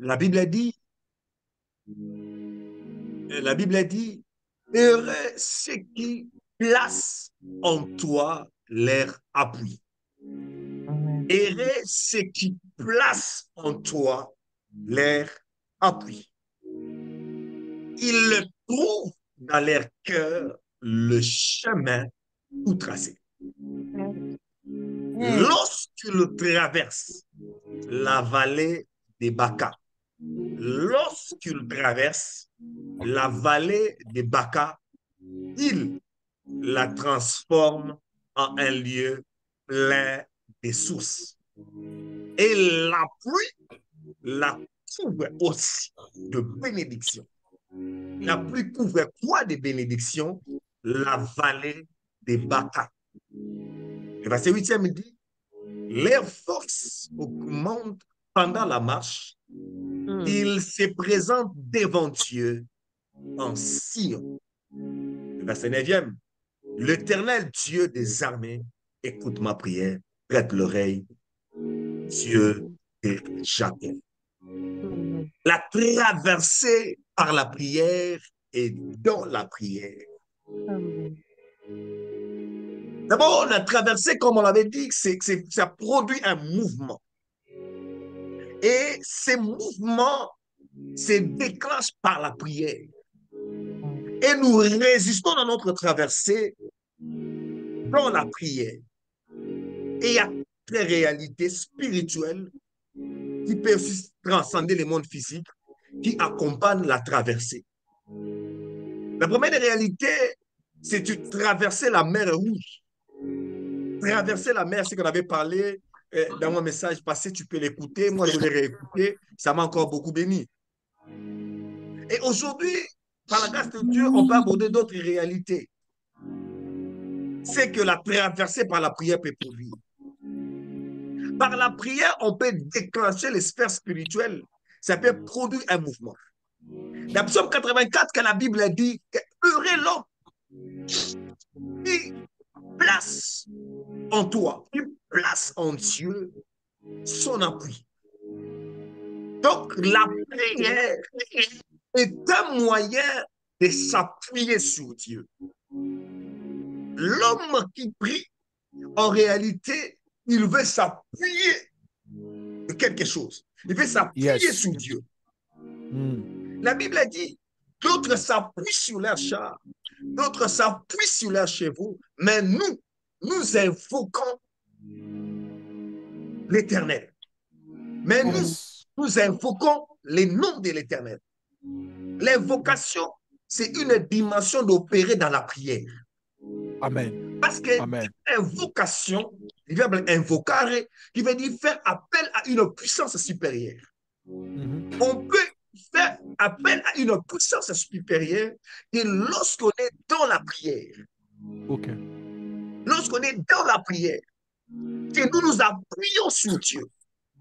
La Bible a dit, la Bible a dit, heureux ceux qui placent en toi leur appui. Amen. Heureux ceux qui placent en toi leur appui. Ils trouvent dans leur cœur le chemin tout tracé. Lorsqu'ils traversent la vallée des Baca, lorsqu'ils traversent la vallée des Baca, ils la transforment en un lieu plein de sources. Et la pluie la couvre aussi de bénédictions. La pluie couvre quoi de bénédictions? La vallée des Baca. Le verset 8 me dit, leur force augmente pendant la marche. Il se présente devant Dieu en Sion. Le verset 9, l'Éternel Dieu des armées, écoute ma prière, prête l'oreille, Dieu de Jacob. La traversée par la prière et dans la prière. D'abord, la traversée, comme on l'avait dit, ça produit un mouvement. Et ces mouvements se déclenchent par la prière. Et nous résistons dans notre traversée dans la prière. Et il y a des réalités spirituelles qui peuvent aussi transcender le monde physique, qui accompagnent la traversée. La première réalité, c'est de traverser la mer Rouge. Traverser la mer, c'est qu'on avait parlé dans mon message passé, tu peux l'écouter, moi je l'ai réécouté, ça m'a encore beaucoup béni. Et aujourd'hui, par la grâce de Dieu, on peut aborder d'autres réalités. C'est que la traversée par la prière peut produire. Par la prière, on peut déclencher les sphères spirituelles. Ça peut produire un mouvement. Dans Psaume 84, quand la Bible a dit que heureux l'homme qui place en toi, qui place en Dieu son appui. Donc, la prière est un moyen de s'appuyer sur Dieu. L'homme qui prie, en réalité, il veut s'appuyer de quelque chose. Il veut s'appuyer sur Dieu. La Bible a dit, d'autres s'appuient sur leur char, d'autres s'appuient sur leurs chevaux, mais nous invoquons l'Éternel. Mais nous invoquons les noms de l'Éternel. L'invocation, c'est une dimension d'opérer dans la prière. Amen. Parce que Amen. invocation, il verbe invocare, qui veut dire faire appel à une puissance supérieure. On peut faire appel à une puissance supérieure que lorsqu'on est dans la prière. Ok. Lorsqu'on est dans la prière, que nous nous appuyons sur Dieu.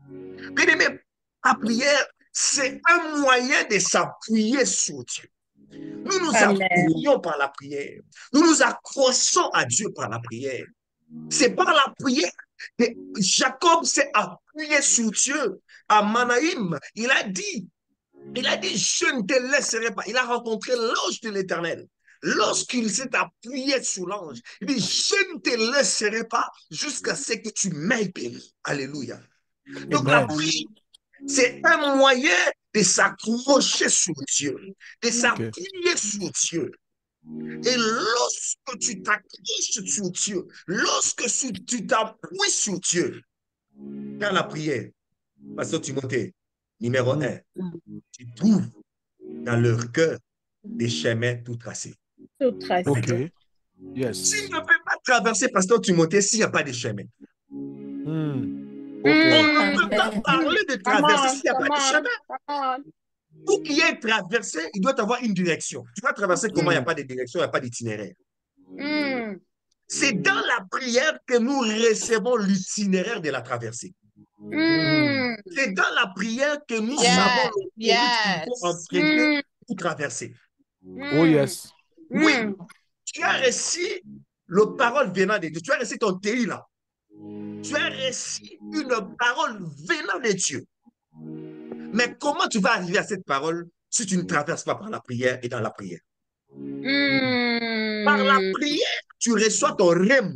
Bien aimé, la prière, c'est un moyen de s'appuyer sur Dieu. Nous nous appuyons par la prière. Nous nous accrochons à Dieu par la prière. C'est par la prière que Jacob s'est appuyé sur Dieu. À Manaïm, il a dit, je ne te laisserai pas. Il a rencontré l'ange de l'Éternel. Lorsqu'il s'est appuyé sur l'ange, il dit, je ne te laisserai pas jusqu'à ce que tu m'aies béni. Alléluia. Donc la prière, c'est un moyen de s'accrocher sur Dieu, de s'appuyer sur Dieu. Et lorsque tu t'accroches sur Dieu, lorsque tu t'appuies sur Dieu, dans la prière, Pasteur Timothée, numéro 1, tu trouves dans leur cœur des chemins tout tracés. Tout tracé. Ok. Tu Yes. ne peux pas traverser, Pasteur Timothée, s'il n'y a pas de chemin. Ok. On ne peut pas parler de traverser s'il n'y a pas de chemin. Pour qu'il y ait traversé, il doit avoir une direction. Tu vas traverser comment il n'y a pas de direction, il n'y a pas d'itinéraire. C'est dans la prière que nous recevons l'itinéraire de la traversée. C'est dans la prière que nous savons le rythme qu'il faut emprunter pour traverser. Oh yes. Oui, tu as reçu le parole venant de Dieu. Tu as reçu ton TI là. Tu as reçu une parole venant de Dieu. Mais comment tu vas arriver à cette parole si tu ne traverses pas par la prière et dans la prière? Par la prière, tu reçois ton rêve,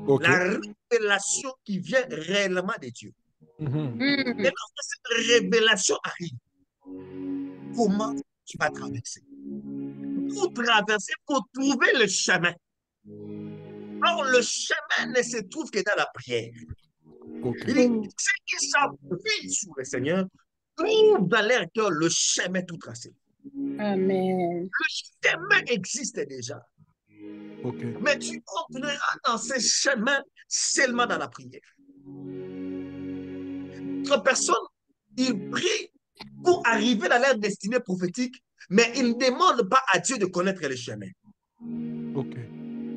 OK. la révélation qui vient réellement de Dieu. Et lorsque cette révélation arrive, comment tu vas traverser? Pour traverser, pour trouver le chemin. Or, le chemin ne se trouve que dans la prière. OK. Il dit, ceux qui s'appuient sur le Seigneur trouvent dans leur cœur le chemin tout tracé. Amen. Le chemin existe déjà. OK. Mais tu entreras dans ce chemin seulement dans la prière. D'autres personnes, ils prient pour arriver dans leur destinée prophétique, mais ils ne demandent pas à Dieu de connaître le chemin. OK.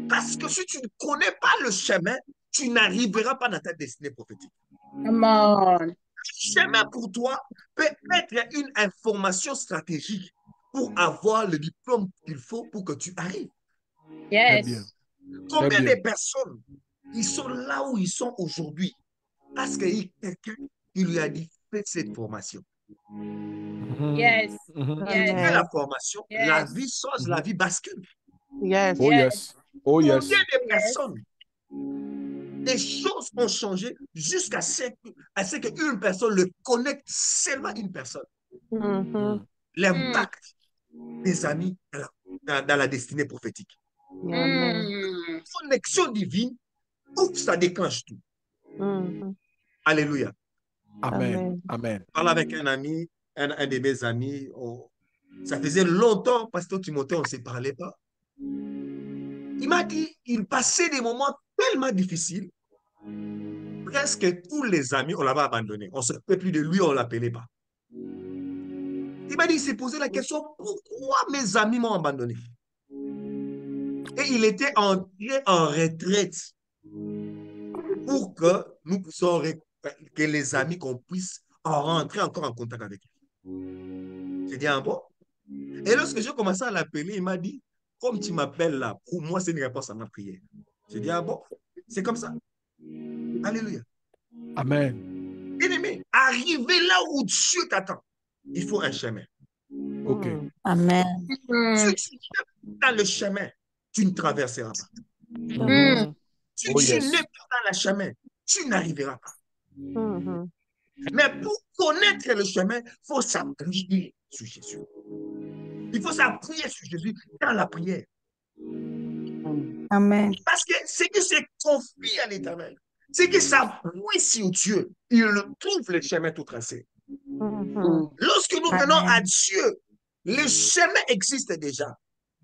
Parce que si tu ne connais pas le chemin, tu n'arriveras pas dans ta destinée prophétique. Come on. Le chemin pour toi peut être une information stratégique pour avoir le diplôme qu'il faut pour que tu arrives. Très bien. Yes. Combien Très bien. de personnes, ils sont là où ils sont aujourd'hui parce que quelqu'un qui lui a dit, fais cette formation. Yes. Mhm. Il fait Yes. la formation, la Yes. vie change, la vie bascule. Yes. Oh yes. Oh Combien yes. de personnes, des choses ont changé jusqu'à ce qu'une personne le connecte seulement une personne. Mhm. L'impact des amis dans la destinée prophétique. Amen. Connexion divine, ouf, ça déclenche tout. Mhm. Alléluia. Amen. Amen. Amen. Je parlais avec un ami, un de mes amis. Ça faisait longtemps, Pasteur Timothée, on ne se parlait pas. Il m'a dit, il passait des moments tellement difficiles. Presque tous les amis, on l'avait abandonné. On ne se rappelait plus de lui, on ne l'appelait pas. Il m'a dit, il s'est posé la question, pourquoi mes amis m'ont abandonné? Et il était entré en retraite pour que nous puissions, que les amis, qu'on puisse en rentrer encore en contact avec lui. J'ai dit, ah bon? Et lorsque j'ai commencé à l'appeler, il m'a dit, comme tu m'appelles là, pour moi, c'est une réponse à ma prière. J'ai dit, ah bon? C'est comme ça. Alléluia. Amen. Bien aimé, arriver là où Dieu t'attend, il faut un chemin. OK. Amen. Si tu n'es pas dans le chemin, tu ne traverseras pas. Mhm. Si Oh tu yes. n'es pas dans le chemin, tu n'arriveras pas. Mhm. Mais pour connaître le chemin, il faut s'appuyer sur Jésus. Il faut s'appuyer sur Jésus dans la prière. Amen. Parce que c'est qui se confie à l'Éternel, c'est qui s'appuie sur Dieu, il trouve le chemin tout tracé. Mhm. Lorsque nous venons à Amen. Dieu, le chemin existe déjà.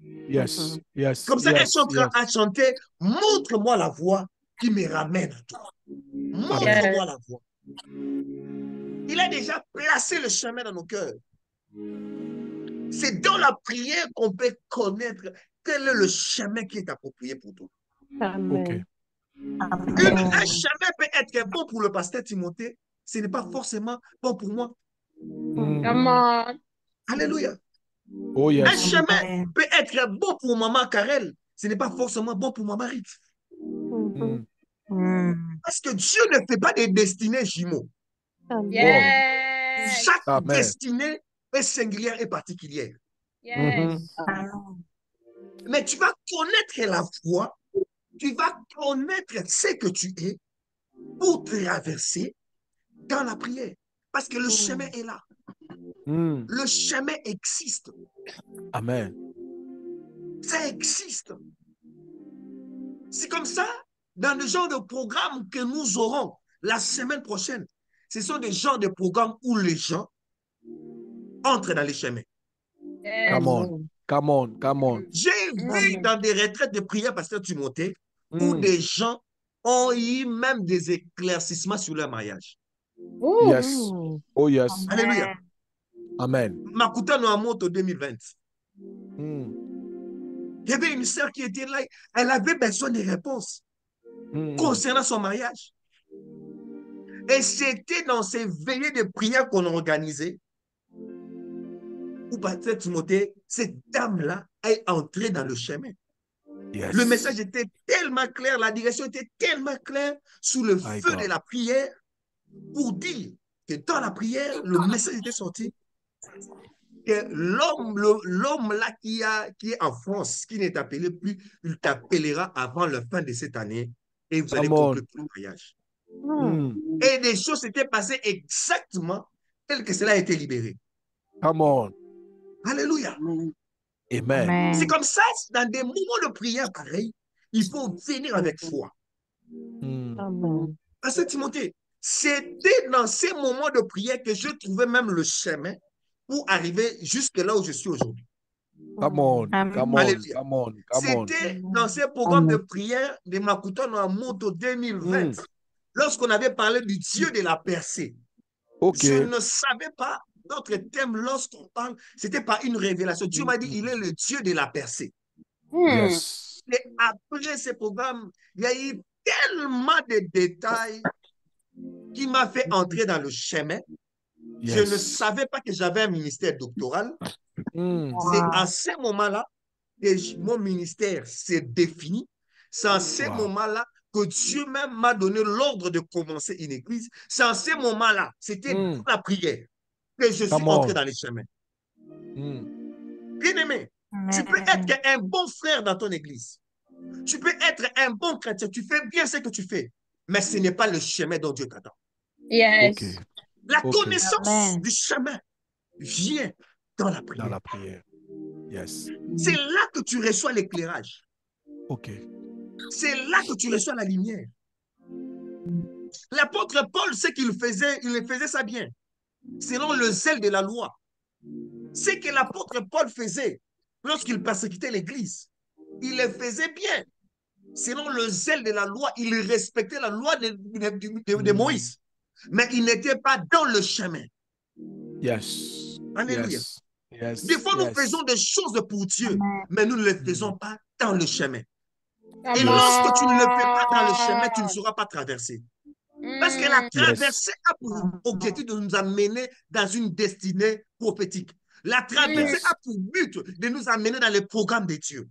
Yes. Yes. Comme ça, elles Yes. sont en train Yes. à chanter, montre-moi la voie qui me ramène à toi. Montre-moi la voie. Il a déjà placé le chemin dans nos cœurs. C'est dans la prière qu'on peut connaître quel est le chemin qui est approprié pour toi. Amen. Amen. Un chemin peut être bon pour le pasteur Timothée, ce n'est pas forcément bon pour moi. Mm. Come on. Alléluia. Oh Un yes. chemin Amen. peut être bon pour maman Karel, ce n'est pas forcément bon pour maman Rite. Mhm. Mm. Parce que Dieu ne fait pas des destinées jumeaux. Amen. Yes. Chaque Amen. destinée est singulière et particulière. Yes. Amen. Mais tu vas connaître la voie, tu vas connaître ce que tu es pour traverser dans la prière. Parce que le chemin est là. Mm. Le chemin existe. Amen. Ça existe. C'est comme ça, dans le genre de programme que nous aurons la semaine prochaine, ce sont des genres de programmes où les gens entrent dans les chemins. Yes. Come on. Come on. Come on. J'ai vu dans des retraites de prière, Pasteur Timothée, où Mm. des gens ont eu même des éclaircissements sur leur mariage. Ooh. Yes. Mhm. Oh yes. Alléluia. Amen. Makuta Noamoto 2020. Mm. Il y avait une sœur qui était là, elle avait besoin de réponses Mm. concernant son mariage. Et c'était dans ces veillées de prière qu'on organisait où Pasteur Timothée, cette dame-là, est entrée dans le chemin. Yes. Le message était tellement clair, la direction était tellement claire sous le My feu de God. la prière pour dire que dans la prière, le message était sorti que l'homme là qui est en France, qui n'est appelé plus, il t'appellera avant la fin de cette année et vous allez Come on. conclure le mariage. Mm. Et des choses s'étaient passées exactement telles que cela a été libéré. Come on. Alléluia. Amen. C'est comme ça, dans des moments de prière pareils, il faut venir avec foi. Mm. Amen. Parce que Timothée, c'était dans ces moments de prière que je trouvais même le chemin pour arriver jusque là où je suis aujourd'hui. Come on. Amen. Come on. Alléluia. Come on. Come on. C'était dans ces programmes de prière de Makuton en Moto 2020, lorsqu'on avait parlé du Dieu de la percée. OK. Je ne savais pas notre thème lorsqu'on parle, c'était pas une révélation. Dieu m'a dit, il est le Dieu de la percée. Yes. Et après ces programmes, il y a eu tellement de détails qui m'a fait entrer dans le chemin. Je ne Yes. savais pas que j'avais un ministère doctoral. Mm. C'est à ce moment-là que mon ministère s'est défini. C'est à ce Wow. moment-là que Dieu même m'a donné l'ordre de commencer une église. C'est à ce moment-là, c'était dans la prière que je suis Come entré on. dans les chemins. Mm. Bien-aimé, tu peux être un bon frère dans ton église. Tu peux être un bon chrétien. Tu fais bien ce que tu fais. Mais ce n'est pas le chemin dont Dieu t'attend. Yes. OK. La Ok. connaissance Amen. du chemin vient dans la Dans prière. la prière. Yes. C'est là que tu reçois l'éclairage. OK. C'est là que tu reçois la lumière. L'apôtre Paul, ce qu'il faisait, il faisait ça bien. Selon le zèle de la loi. Ce que l'apôtre Paul faisait lorsqu'il persécutait l'église, il le faisait bien. Selon le zèle de la loi, il respectait la loi de Moïse. Mais il n'était pas dans le chemin. Yes. Alléluia. Yes. Yes. Des fois, nous Yes. faisons des choses pour Dieu, Amen. mais nous ne les faisons pas dans le chemin. Come Et Yes. lorsque tu ne le fais pas dans le chemin, tu ne on. sauras pas traverser. Parce que la Mm. Yes. traversée a pour objectif de nous amener dans une destinée prophétique. La traversée Yes. a pour but de nous amener dans les programmes de Dieu.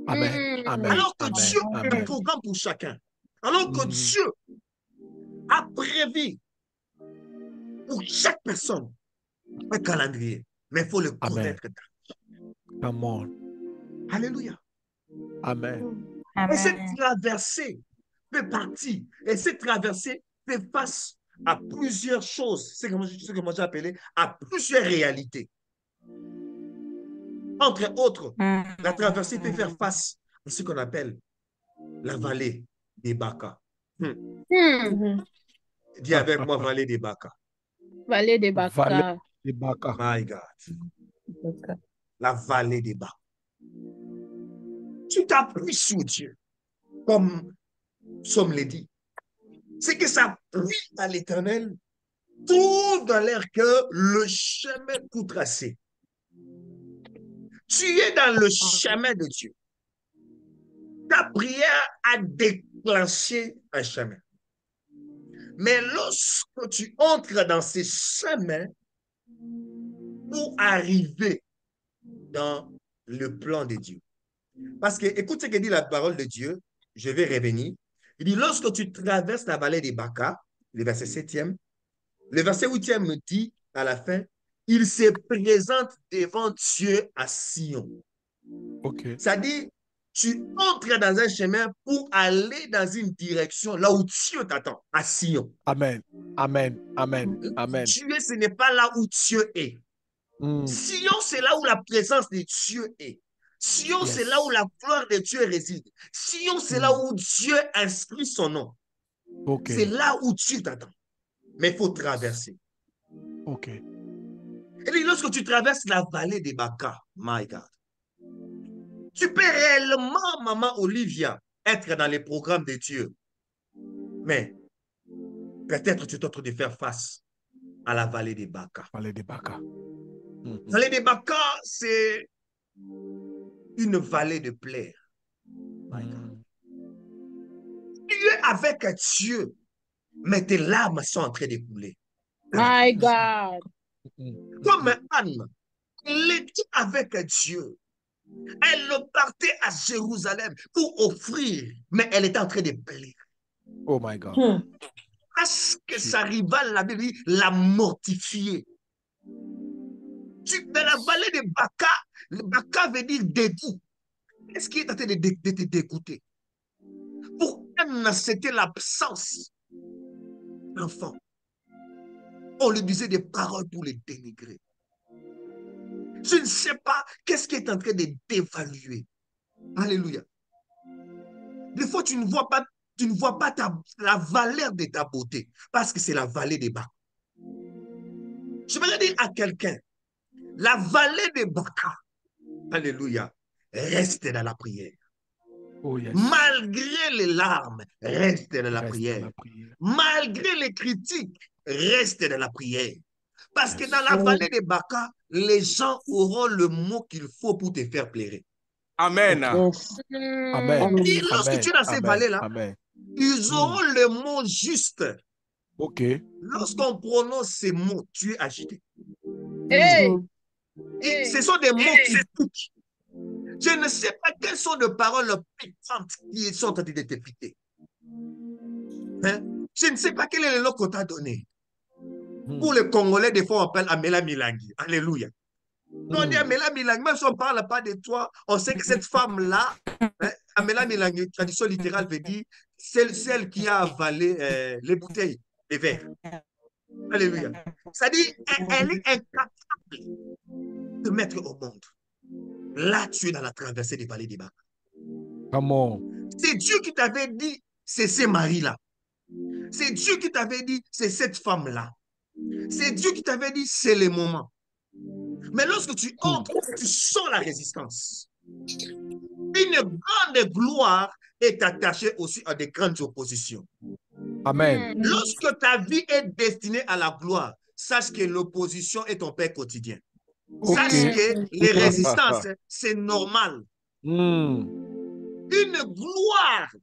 Amen. Amen. Alors que Amen. Dieu a un Amen. programme pour chacun. Alors que Mhm. Dieu a prévu pour chaque personne un calendrier. Mais il faut le Amen. connaître. Come on. Alléluia. Amen. Et cette Amen. traversée fait partie. Et cette traversée fait face à plusieurs choses. C'est ce que moi j'ai appelé à plusieurs réalités. Entre autres, la traversée peut faire face à ce qu'on appelle la vallée des Baka. Dis avec moi, vallée des Baka. Vallée des Vallée Baka. des Baka. My God. La vallée des Baka. Tu t'appuies sur Dieu, comme Somme l'a dit. C'est que ça prie à l'Éternel tout dans l'air que le chemin tout tracé. Tu es dans le chemin de Dieu. Ta prière a déclenché un chemin. Mais lorsque tu entres dans ces chemins pour arriver dans le plan de Dieu. Parce que, écoute ce que dit la parole de Dieu, je vais revenir. Il dit, lorsque tu traverses la vallée des Baka, le verset 7e, le verset 8e me dit à la fin, il se présente devant Dieu à Sion. OK. Ça dit, tu entres dans un chemin pour aller dans une direction là où Dieu t'attend, à Sion. Amen. Amen. Amen. Amen. Dieu, ce n'est pas là où Dieu est. Mm. Sion, c'est là où la présence de Dieu est. Sion, Yes. c'est là où la gloire de Dieu réside. Sion, c'est là où Dieu inscrit son nom. OK. C'est là où Dieu t'attend. Mais il faut traverser. OK. Et puis, lorsque tu traverses la vallée des Baka, my God, tu peux réellement, maman Olivia, être dans les programmes de Dieu. Mais peut-être tu es en train de faire face à la vallée des Baka. Vallée des Baka. La vallée des Baka, c'est une vallée de plaire. My God. Tu es avec Dieu, mais tes larmes sont en train de couler. My God. Comme Anne, elle était avec Dieu. Elle partait à Jérusalem pour offrir, mais elle était en train de pleurer. Oh my God. ce que sa rivale, la Bible dit, l'a mortifié. Dans la vallée de Baka, le Baka veut dire dégoût. Qu'est-ce qui est en train de te dégoûter? Pour elle, c'était l'absence d'enfant. On lui disait des paroles pour les dénigrer. Je ne sais pas qu'est-ce qui est en train de d'évaluer. Alléluia. Des fois, tu ne vois pas la valeur de ta beauté parce que c'est la vallée des Baka. Je vais dire à quelqu'un, la vallée des Baka, alléluia, reste dans la prière. Oh, yes. Malgré les larmes, reste dans la Reste prière. dans la prière. Malgré les critiques, reste dans la prière. Parce que Yes. dans la vallée des Baka, les gens auront le mot qu'il faut pour te faire plaire. Amen. Yes. Amen. Et lorsque tu es dans ces Amen. vallées-là, Amen. ils auront le mot juste. OK. Lorsqu'on prononce ces mots, tu es agité. Hey! Et ce sont des mots qui piquent. Je ne sais pas quelles sont les paroles piquantes qui sont en train de te piquer. Hein? Je ne sais pas quel est le nom qu'on t'a donné. Pour les Congolais, des fois, on appelle Amela Milangi. Alléluia. On dit Amela Milangi, même si on ne parle pas de toi, on sait que cette femme-là, hein, Amela Milangi, traduction littérale veut dire celle qui a avalé les bouteilles, les verres. Alléluia. C'est-à-dire, elle est incapable de mettre au monde. Là, tu es dans la traversée des vallées des Baka. Come on. C'est Dieu qui t'avait dit, c'est ces maris-là. C'est Dieu qui t'avait dit, c'est cette femme-là. C'est Dieu qui t'avait dit, c'est le moment. Mais lorsque tu entres, tu sens la résistance. Une grande gloire est attachée aussi à des grandes oppositions. Amen. Lorsque ta vie est destinée à la gloire, sache que l'opposition est ton père quotidien. OK. Sache que les résistances, c'est normal. Mm. Une gloire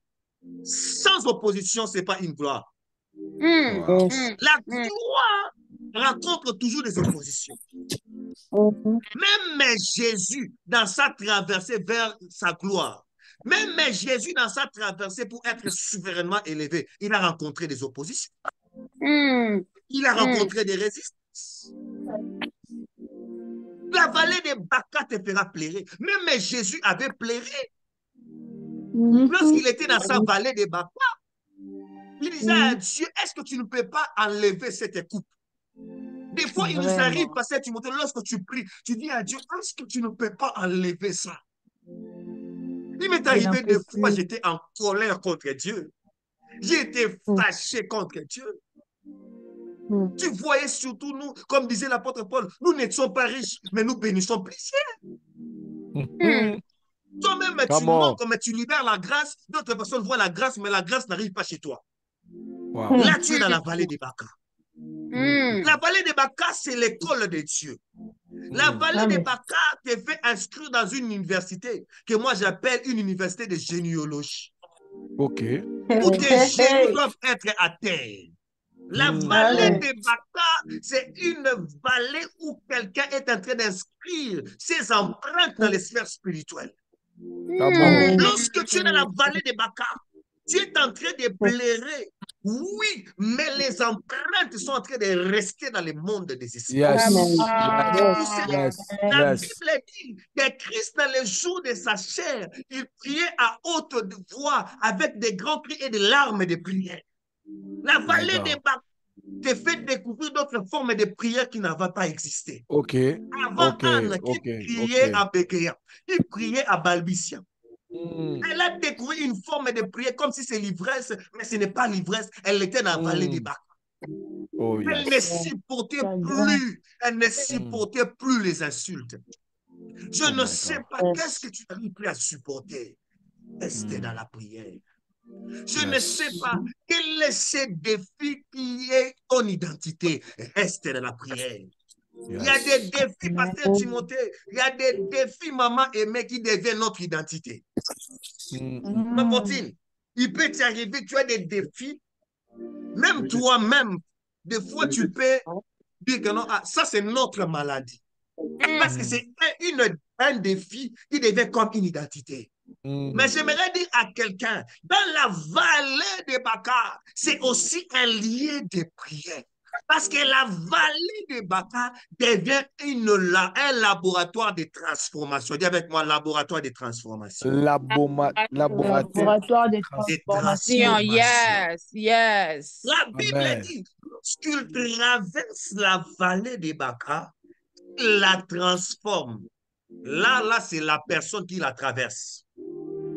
sans opposition, ce n'est pas une gloire. Wow. Yes. La gloire rencontre toujours des oppositions. Même Jésus, dans sa traversée vers sa gloire, même Jésus, dans sa traversée pour être souverainement élevé, il a rencontré des oppositions. Il a rencontré des résistances. La vallée des Baka te fera pleurer. Même Jésus avait pleuré. Lorsqu'il était dans sa vallée des Baka, il disait à Dieu, est-ce que tu ne peux pas enlever cette coupe? Des fois, il nous arrive, pasteur Timothée, lorsque tu pries, tu dis à Dieu, est-ce que tu ne peux pas enlever ça? Il m'est arrivé des fois, j'étais en colère contre Dieu. J'étais fâché contre Dieu. Tu voyais surtout nous, comme disait l'apôtre Paul, nous n'étions pas riches, mais nous bénissons plusieurs. Toi-même, tu manques, mais tu libères la grâce. D'autres personnes voient la grâce, mais la grâce n'arrive pas chez toi. Wow. Là, tu es dans la vallée des Baka. La vallée des Baka, c'est l'école de Dieu. La vallée des Baka te fait inscrire dans une université que moi j'appelle une université de généalogie. OK. Où tes génies doivent être à terre. La vallée des Baka, c'est une vallée où quelqu'un est en train d'inscrire ses empreintes dans les sphères spirituelles. Lorsque tu es dans la vallée des Baka, tu es en train de pleurer. Oui, mais les empreintes sont en train de rester dans le monde des esprits. Yes. La Bible dit que Christ, dans les jours de sa chair, il priait à haute voix avec des grands cris et des larmes de prière. La vallée des Baka te fait découvrir d'autres formes de prière qui n'avaient pas existé. OK. Avant Anne, qui priait en bégayant, il priait à balbutiant. Elle a découvert une forme de prière comme si c'est l'ivresse, mais ce n'est pas l'ivresse. Elle était dans la vallée des Baka. Oh, yes. Elle ne supportait plus. Elle ne supportait plus les insultes. Je ne sais pas qu'est-ce que tu n'arrives plus à supporter. Restez dans la prière. Je ne sais pas quel est ce défi qui est ton identité. Reste dans la prière. Il y a des défis, pasteur Timothée. Il y a des défis, maman aimée, qui deviennent notre identité. Ma potine, il peut t'arriver, tu as des défis. Même toi-même, des fois, tu peux dire que non, ça c'est notre maladie. Parce que c'est un défi qui devient comme une identité. Mais j'aimerais dire à quelqu'un, dans la vallée de Baca, c'est aussi un lieu de prière. Parce que la vallée de Baca devient un laboratoire de transformation. Dis avec moi, laboratoire de transformation. Laboratoire de transformation. Yes, yes. La Bible Amen. dit, lorsqu'il traverse la vallée de Baca, il la transforme. Là, c'est la personne qui la traverse.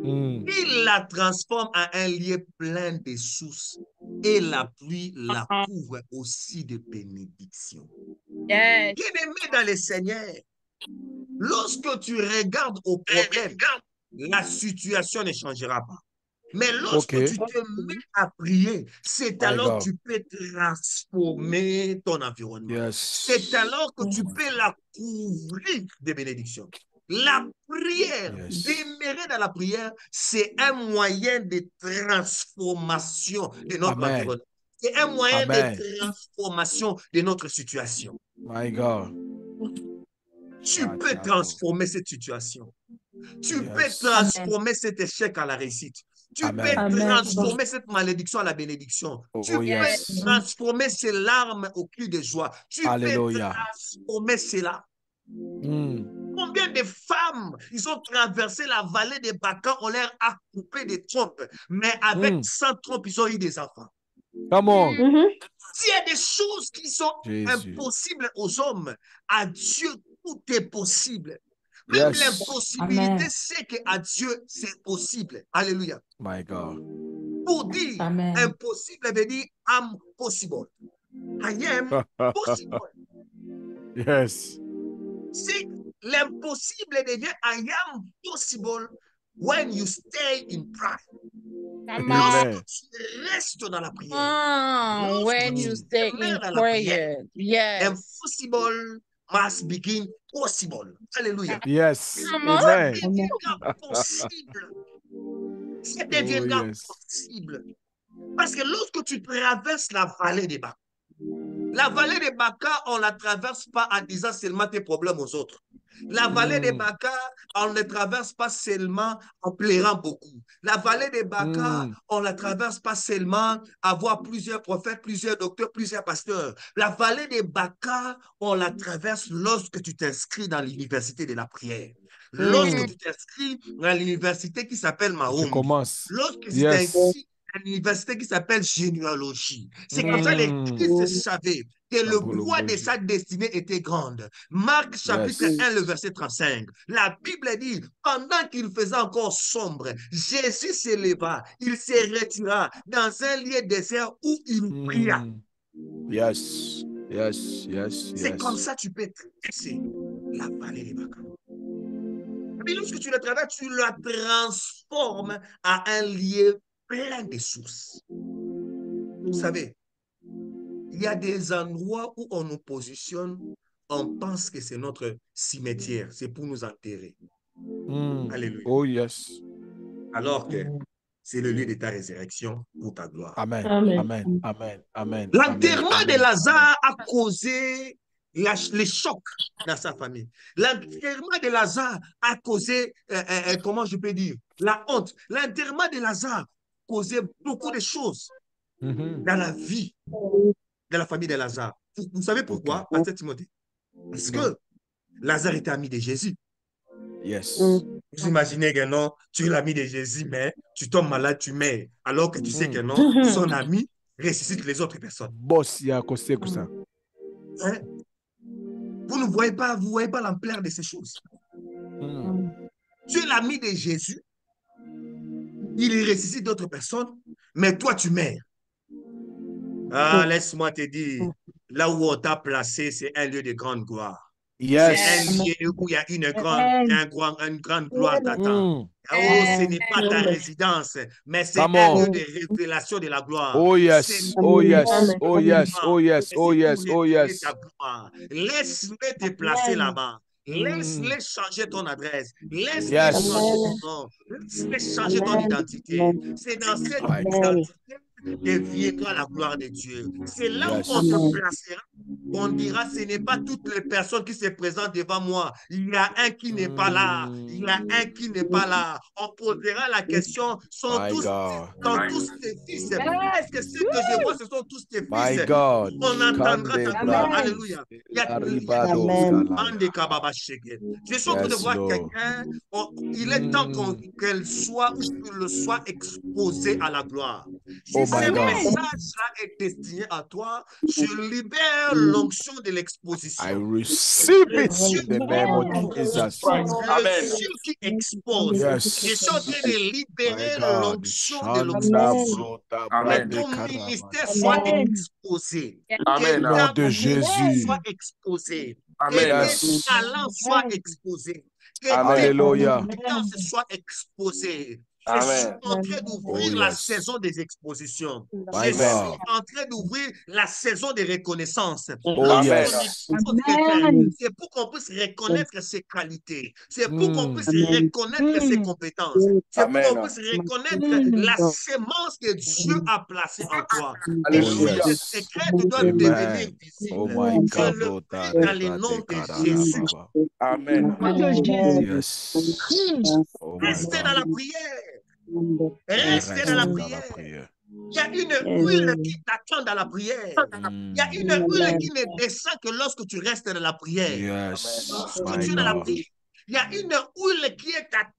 Il la transforme en un lieu plein de sources et la pluie la couvre aussi de bénédictions. Yes. Bien-aimé dans le Seigneur, lorsque tu regardes au problème, la situation ne changera pas. Mais lorsque tu te mets à prier, c'est alors que tu peux transformer ton environnement. C'est alors que tu peux la couvrir de bénédictions. La prière, demeurer dans la prière, c'est un moyen de transformation de notre environnement. C'est un moyen de transformation de notre situation. My God. Tu peux transformer cette situation. Tu peux transformer cet échec à la réussite. Tu peux transformer cette malédiction à la bénédiction. Tu peux transformer ces larmes au cri de joie. Tu peux transformer cela. Combien de femmes, ils ont traversé la vallée des Baca, on leur a coupé des trompes, mais avec 100 trompes, ils ont eu des enfants. Come on. S'il y a des choses qui sont impossibles aux hommes, à Dieu, tout est possible. Même l'impossibilité, c'est qu'à Dieu, c'est possible. Alléluia. My God. Pour dire impossible, veut dire I'm possible. I am possible. Yes. Si l'impossible devient I am possible when you stay in prayer. Lorsque tu restes dans la prière. When you stay in prayer. Yes. Impossible must begin possible. Alléluia. Yes. Amen. Ça deviendra possible. Ça deviendra possible. Parce que lorsque tu traverses la vallée des Baca, la vallée des Baca, on ne la traverse pas en disant seulement tes problèmes aux autres. La vallée des Baca, on ne traverse pas seulement en pleurant beaucoup. La vallée des Baca, on ne la traverse pas seulement avoir plusieurs prophètes, plusieurs docteurs, plusieurs pasteurs. La vallée des Baca, on la traverse lorsque tu t'inscris dans l'université de la prière. Lorsque tu t'inscris dans l'université qui s'appelle Mahom. Lorsque tu t'inscris à l'université qui s'appelle généalogie. C'est comme ça l'Église savait que le poids de sa destinée était grande. Marc chapitre 1, le verset 35. La Bible dit, pendant qu'il faisait encore sombre, Jésus s'éleva, il se retira dans un lieu désert où il pria. Yes, yes, yes. C'est comme ça que tu peux traverser la vallée des Baca. Mais lorsque tu la traverses, tu la transformes à un lieu plein de sources. Vous savez, il y a des endroits où on nous positionne, on pense que c'est notre cimetière, c'est pour nous enterrer. Alléluia. Oh yes. Alors que c'est le lieu de ta résurrection pour ta gloire. Amen. Amen. Amen. Amen. L'enterrement de Lazare a causé les chocs dans sa famille. L'enterrement de Lazare a causé, comment je peux dire, la honte. L'enterrement de Lazare causait beaucoup de choses dans la vie de la famille de Lazare. Vous savez pourquoi, Pasteur Timothée? Parce que Lazare était ami de Jésus. Yes. Vous imaginez que non, tu es l'ami de Jésus, mais tu tombes malade, tu mets. Alors que tu sais que non, son ami ressuscite les autres personnes. Boss, il y a causé que ça. Vous ne voyez pas, l'ampleur de ces choses. Tu es l'ami de Jésus, il ressuscite d'autres personnes, mais toi tu meurs. Ah, laisse-moi te dire, là où on t'a placé, c'est un lieu de grande gloire. Yes. C'est un lieu où il y a une grande gloire t'attend. Oh, ce n'est pas ta résidence, mais c'est un lieu de révélation de la gloire. Oh yes, oh yes, oh yes, oh yes, oh yes, oh yes. Laisse-les te placer là-bas. Laisse-les changer ton adresse. Laisse-les changer ton nom. Laisse-les changer ton identité. C'est dans cette identité que viendra la gloire de Dieu. C'est là où on te placera On dira, ce n'est pas toutes les personnes qui se présentent devant moi. Il y a un qui n'est pas là. Il y a un qui n'est pas là. On posera la question, sont My tous God. tes fils? Est-ce que ceux que je vois, ce sont tous tes My fils? God. On entendra ta gloire. Kandebra. Alléluia. Aribados Amen. kalaya. Je suis en train de Yes, voir Lord. quelqu'un. Il est temps qu'elle soit ou qu'il soit exposé à la gloire. Si Oh ce my God. message-là est destiné à toi, je libère l'onction de I l'exposition. receive Le it Dieu in the name of Jesus. le Dieu qui expose. Yes. Je suis en train de My libérer God. l'onction de Shanda l'exposition. brota Que Amen. brande ton karabana. ministère soit Amen. exposé. Que Amen. Nom ta de ministère Jésus. soit exposé. Que Amen. tes Yes. talents soient exposés. Que tes Amen. Alléluia. compétences soient exposées. Je suis Amen. en train Oh d'ouvrir la yes. saison des expositions. My Je suis God. en train d'ouvrir la saison des reconnaissances. Oh Lorsqu'on Amen. yes. expose quelqu'un, Amen. c'est pour qu'on puisse reconnaître ses qualités. C'est pour qu'on puisse Amen. reconnaître ses compétences. C'est pour qu'on Amen. puisse reconnaître la sémence que Dieu a placée en toi. Et Oh si le Alléluia. yes. secret doit devenir Amen. Oh visible, my je God. le Brota prie dans le nom rebate de Jésus. karababa. Amen. Nom de Jésus. Yes. Oh my Restez dans la God. prière. On Restez dans la reste dans la prière. prière. Il y a une huile qui t'attend dans la prière. Il y a une huile qui ne descend que lorsque tu restes dans la prière. Yes. Lorsque My tu es dans la God. prière, il y a une huile qui est attachée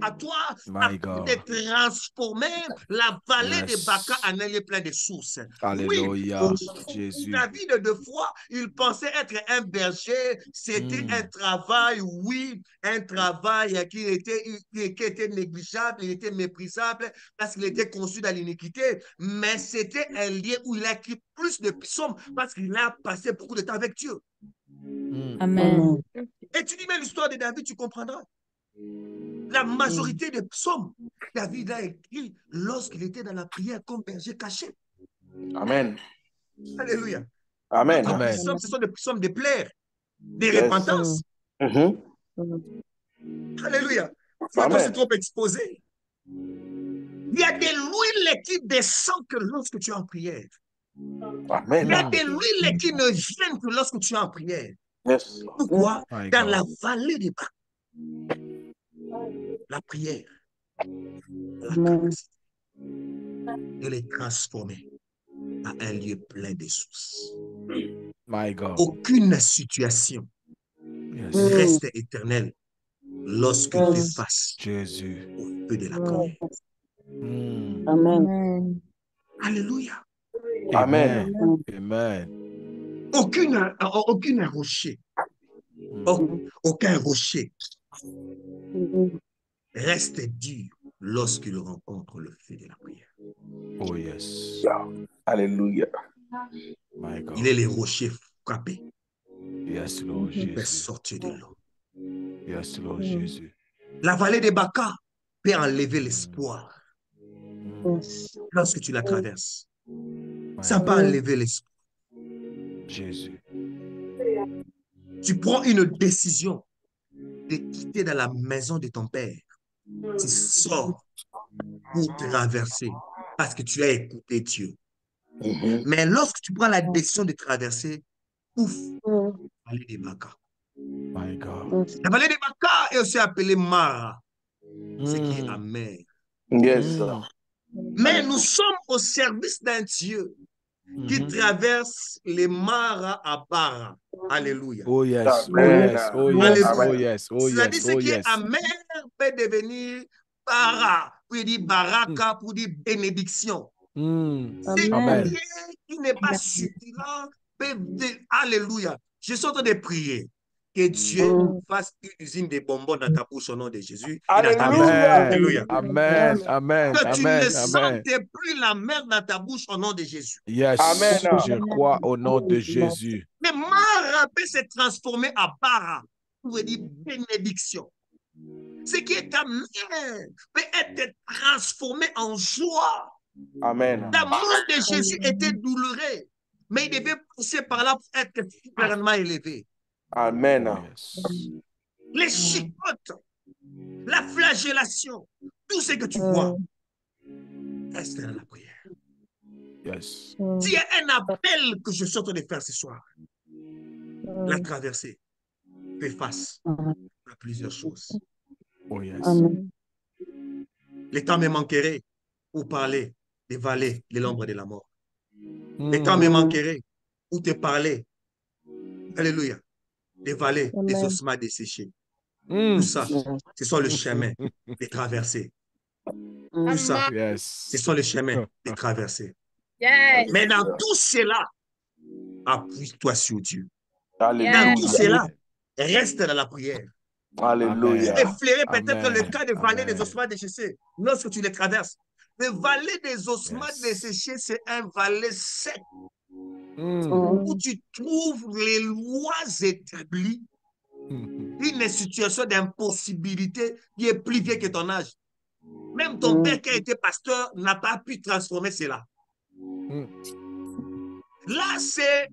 à toi My afin de God. transformer la vallée de Baca Yes. en un lieu plein de sources. Oui, Alléluia. Jésus. David, de fois, il pensait être un berger. C'était un travail, oui, un travail qui était négligeable, il était méprisable parce qu'il était conçu dans l'iniquité. Mais c'était un lieu où il a écrit plus de psaumes parce qu'il a passé beaucoup de temps avec Dieu. Amen. Et tu dis, mais l'histoire de David, tu comprendras. La majorité des psaumes, David a écrit lorsqu'il était dans la prière comme berger caché. Amen. Alléluia. Amen. Les Amen. psaumes, ce sont des psaumes de plaire, de Yes. repentance. Mhm. Alléluia. Quand on Amen. se trompe exposé. Il y a des l'huile qui descend que lorsque tu es en prière. Il y a Amen. des l'huile qui ne viennent que lorsque tu es en prière. Yes. Pourquoi? My Dans la God. vallée des Bacs, la prière, la capacité de les transformer à un lieu plein de sources. My God. Aucune situation Yes. reste éternelle lorsqu'il fait face Jésus. au feu de la prière. Amen. Alléluia. Amen. Amen. Aucun rocher, aucun rocher reste dur lorsqu'il rencontre le feu de la prière. Oh yes. Alléluia. My God. Il est les rochers frappés Yes, Lord qui fait Jésus. sortir de l'eau. Yes, Lord Jésus. La vallée des Baca peut enlever l'espoir lorsque tu la traverses. Ça peut enlever l'espoir. Jésus. Tu prends une décision de quitter dans la maison de ton père. Tu sors pour traverser parce que tu as écouté Dieu. Mhm. Mais lorsque tu prends la décision de traverser, ouf, la vallée des Baca. My God. La vallée des Baca est aussi appelée Mara, ce qui est amer. Yes. Mais nous sommes au service d'un Dieu qui traverse les maras à Bara. Alléluia. Oh yes. Oh Amen. yes. Oh yes. Oh Alléluia. yes. Oh C'est-à-dire yes. ce Oh qui est yes. amer peut devenir Bara, pour dire Baraka, pour dire bénédiction. Ce Amen. qui n'est pas succulent Alléluia. Je suis en train de prier que Dieu fasse une usine de bonbons dans ta bouche au nom de Jésus. Et dans ta maison. Amen. Alléluia. Amen. Amen. Que tu ne Amen. Amen. sentes plus la merde dans ta bouche au nom de Jésus. Yes. Amen. Je crois au nom de Jésus. Mais Mara peut se transformer à Bara, pour dire bénédiction. Ce qui est amer peut être transformé en joie. Amen. L'amour de Jésus était douloureux, mais il devait passer par là pour être supérieurement élevé. Amen. Oh yes. Les chicottes, la flagellation, tout ce que tu vois, reste dans la prière. Yes. S'il y a un appel que je suis en train de faire ce soir, La traversée fait face à plusieurs choses. Oh yes. Les temps me manqueraient pour parler des vallées de l'ombre de la mort. Les temps me manqueraient pour te parler, alléluia, des vallées, des ossements desséchés. Tout ça, ce sont le chemin de traverser. Tout ça, ce sont les chemins de traverser. Yes. Mais dans tout cela, appuie-toi sur Dieu. Alléluia. Dans tout cela, reste dans la prière. Alléluia. Pour effleurer peut-être Amen. le cas de vallée des Amen. ossements desséchés lorsque tu les traverses. Le vallée des ossements Yes. desséchés, c'est un vallée sec Mm. où tu trouves les lois établies, une situation d'impossibilité qui est plus vieille que ton âge. Même ton père qui a été pasteur n'a pas pu transformer cela. Là, c'est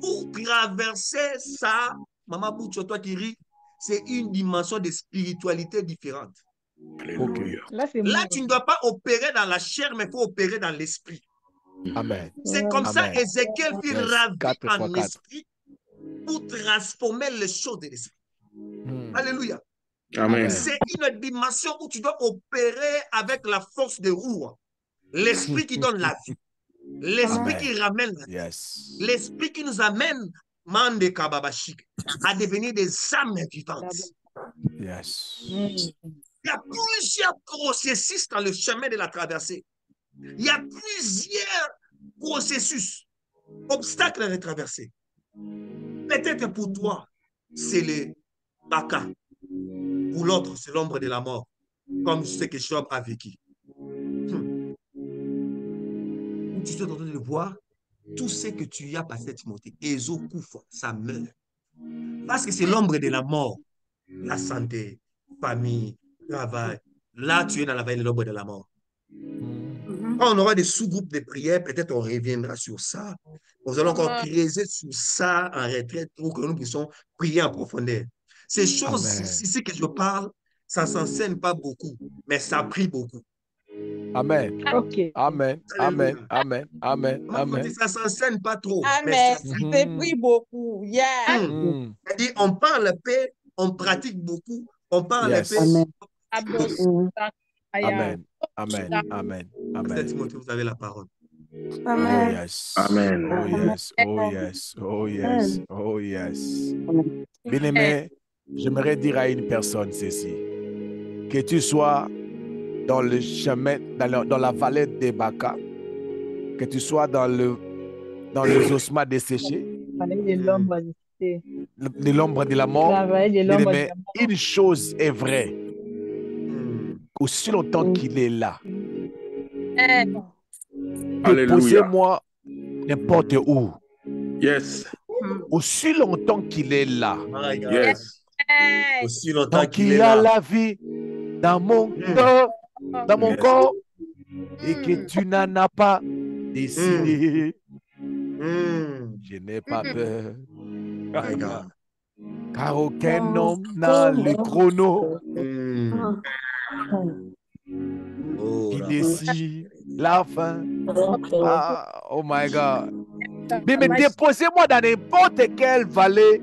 pour traverser ça, Maman Boucho, toi qui ris, c'est une dimension de spiritualité différente. Alléluia. Là, tu ne dois pas opérer dans la chair, mais il faut opérer dans l'esprit. Amen. C'est comme ça Amen. Ézéchiel fut Yes. ravi 4 en fois 4. esprit pour transformer les choses de l'esprit. Alléluia. Amen. C'est une dimension où tu dois opérer avec la force de Roua. L'esprit qui donne la vie. L'esprit Amen. qui ramène la vie. Yes. L'esprit qui nous amène, Mande Kababashik, à devenir des âmes vivantes. Yes. Il y a plusieurs processus dans le chemin de la traversée. Il y a plusieurs processus, obstacles à la traversée. Peut-être pour toi, c'est le baka. Pour l'autre, c'est l'ombre de la mort, comme ce que Job a vécu. Tu es en train de voir tout ce que tu as passé, Timothée. Ezo Koufa, ça meurt. Parce que c'est l'ombre de la mort. La santé, famille, travail. Là, tu es dans la vallée de l'ombre de la mort. Quand on aura des sous-groupes de prière, peut-être on reviendra sur ça. Nous allons encore creuser sur ça en retraite pour que nous puissions prier en profondeur. Ces choses ici que je parle, ça ne s'enseigne pas beaucoup, mais ça prie beaucoup. Amen. Ok. Amen. Amen. Amen. Amen. Amen. Ça ne s'enseigne pas trop, mais Amen. ça prie. C'est pris beaucoup. Yes. C'est-à-dire, on parle paix, on pratique beaucoup, on parle Yes. paix. Amen. Amen. Amen. Amen. Timothée, vous avez la parole. Oh yes. Amen. Oh yes. Oh yes. Oh yes. Oh yes. Bien-aimé, j'aimerais dire à une personne ceci. Que tu sois dans le chemin, dans la vallée des Baka, que tu sois dans les ossements desséchés, de l'ombre de la mort, bien-aimé, une chose est vraie. Aussi longtemps qu'il est là, Alléluia. posez-moi n'importe où. Yes. Aussi longtemps qu'il est là, Yes. Aussi longtemps tant qu'il qu'il est y a là. la vie dans mon corps, dans mon corps, et que tu n'en as pas décidé, je n'ai pas peur. My God. Car aucun homme n'a le chrono Oh, qui là, décide la fin. Ah, oh my God. Mais déposez-moi dans n'importe quelle vallée,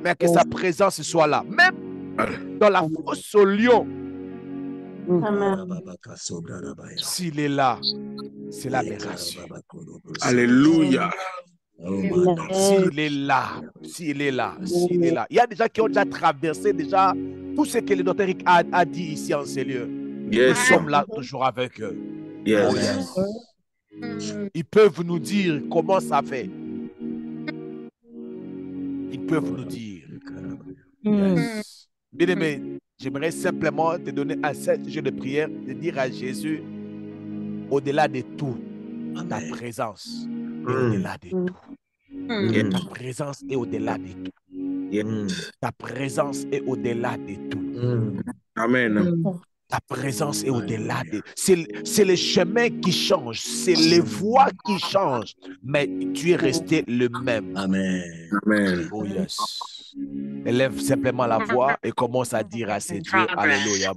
mais que sa présence soit là. Même dans la fosse au lion, s'il est là, c'est la grâce. Alléluia. S'il est là, s'il est là, s'il est là. Il y a des gens qui ont déjà traversé déjà tout ce que le docteur Eric a dit ici en ces lieux. Yes. Nous sommes là toujours avec eux. Yes. Oh, yes. Ils peuvent nous dire comment ça fait. Ils peuvent nous dire. Yes. Bien-aimé, j'aimerais simplement te donner un seul jeu de prière, de dire à Jésus, au-delà de tout, ta présence est au-delà de tout. Ta présence est au-delà de tout. Ta présence est au-delà de tout. Amen. Ta présence est au-delà de... C'est le chemin qui change, c'est les voies qui changent, mais tu es resté le même. Amen. Amen. Oh yes. Élève simplement la voix et commence à dire à ses dieux, Alléluia.